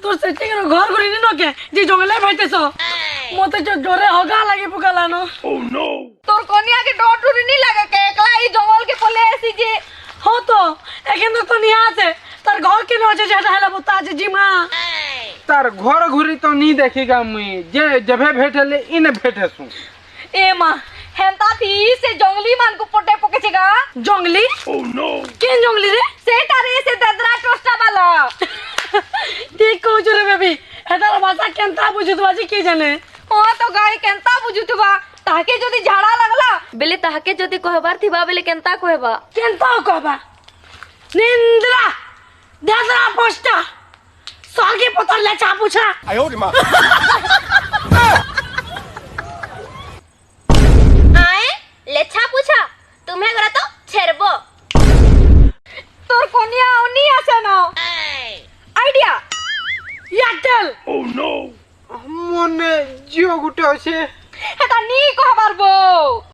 তোর সেটি কেন ঘর ঘুরি নি নকে যে জঙ্গলে ভাইতেছ মতে জোরে হগা লাগি পুকালানো তোর কনিয়াকে ডর ডরি নি লাগে কে একলা এই জঙ্গলকে পলে আসি যে হতো এখানে তো নিয়ে আছে তার ঘর কেন আছে যেটা হেলা বতা আছে জিমা तार घर घुरी तो नहीं देखेगा मुई जे जबे भेटले इन भेटेसु ए मां हेंता थी से जंगली मान को पटे पकेछेगा জঙ্গলি কেন জঙ্গলি রে सेटा रे से ददरा टोस्टा वाला ঠিক কইছ রে বেবি এটার ভাষা কেনতা বুঝিত বাজি কি জানে ओ तो गाय केंता बुझुतबा ताके जदी झाड़ा लगला बेले ताके जदी कहबार थिबा बेले केंता कहबा কেনতা কবা নিন্দ্রা দাদরা পোস্টা সরকে পতর লে চাপুছা आए लेछा पूछा तुम्हें गरा तो छेरबो तोर कोनिया ओनी आसे ना आइडिया এয়ারটেল मने जियो गुटे আছে हेता नी कहबार बो